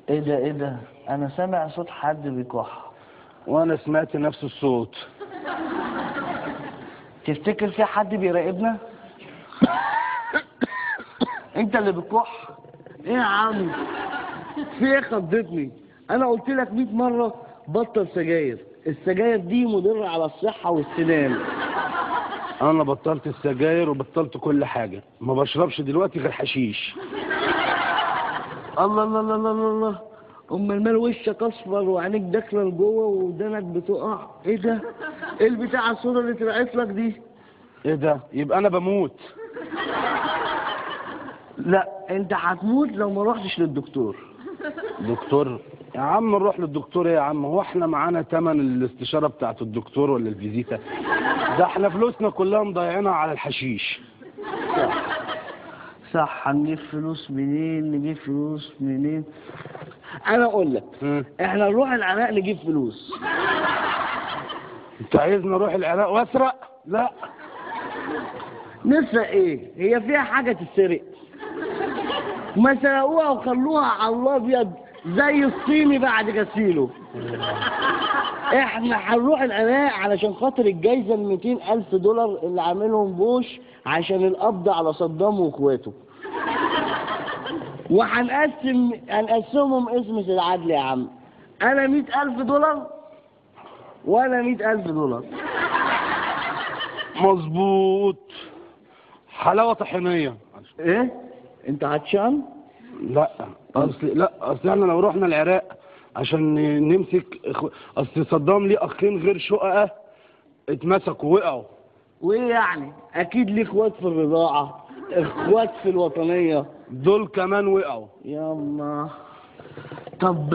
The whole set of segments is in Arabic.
ايه ده ايه ده؟ انا سامع صوت حد بيكح. وانا سمعت نفس الصوت. تفتكر في حد بيراقبنا؟ انت اللي بتكح؟ ايه يا عم؟ في ايه خضتني؟ انا قلت لك 100 مرة بطل سجاير، السجاير دي مضرة على الصحة والسنان. انا بطلت السجاير وبطلت كل حاجة، ما بشربش دلوقتي غير حشيش. الله الله الله الله الله، امال مال وشك اصفر وعينيك داخله لجوه ودانك بتقع؟ ايه ده؟ ايه البتاعه السودا اللي طلعت لك دي؟ ايه ده؟ يبقى انا بموت. لا انت هتموت لو ما رحتش للدكتور. دكتور؟ يا عم نروح للدكتور. ايه يا عم، هو احنا معانا تمن الاستشارة بتاعت الدكتور ولا الفيزيتا؟ ده احنا فلوسنا كلها مضيعينها على الحشيش. صح، هنجيب فلوس منين؟ نجيب فلوس منين؟ انا اقول لك، احنا نروح العراق نجيب فلوس. انت عايزني اروح العراق واسرق؟ لا. نسرق ايه؟ هي فيها حاجه تتسرق؟ ما سرقوها وخلوها على الابيض زي الصيني بعد غسيله. احنا هنروح العراق علشان خاطر الجايزه ال 200,000 دولار اللي عاملهم بوش عشان القبض على صدام واخواته. هنقسمهم اسم العدل يا عم. انا 100,000 دولار وانا 100,000 دولار. مظبوط. حلاوة طحينية. ايه؟ انت عطشان؟ لا اصل احنا لو رحنا العراق عشان نمسك اصل صدام ليه اخين غير شققة اتمسكوا وقعوا. وايه يعني؟ اكيد ليه اخوات في الرضاعة، اخوات في الوطنية. دول كمان وقعوا. ياما. طب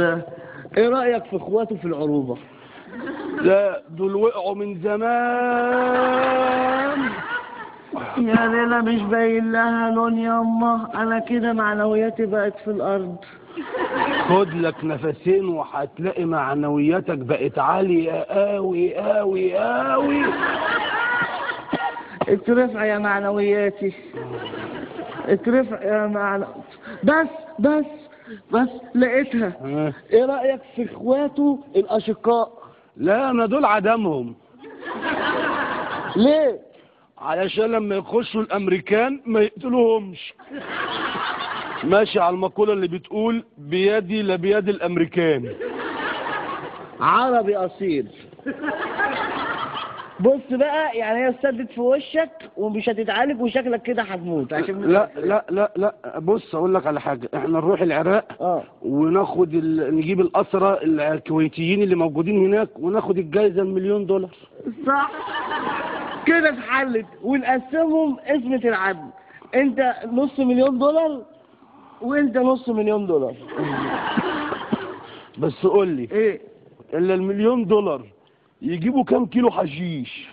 ايه رأيك في اخواته في العروبة؟ لا دول وقعوا من زمان. يا ليلى مش باين لها لون ياما، انا كده معنوياتي بقت في الارض. خد لك نفسين وهتلاقي معنوياتك بقت عالية قوي قوي قوي. اترفع يا معنوياتي، اترفع يا بس لقيتها. ايه رأيك في اخواته الاشقاء؟ لا انا دول عدمهم. ليه؟ علشان لما يخشوا الامريكان ما يقتلوهمش. ماشي على المقولة اللي بتقول بيدي لبيد الامريكان. عربي اصيل. بص بقى، يعني هي استدت في وشك ومش هتتعالج وشكلك كده هتموت عشان لا بص اقول لك على حاجه. احنا نروح العراق وناخد نجيب الاسرى الكويتيين اللي موجودين هناك وناخد الجايزه $1,000,000. صح كده اتحلت، ونقسمهم قسمة العدل. انت $500,000 وانت $500,000. بس قول لي ايه؟ الا $1,000,000 يجيبوا كام كيلو حشيش؟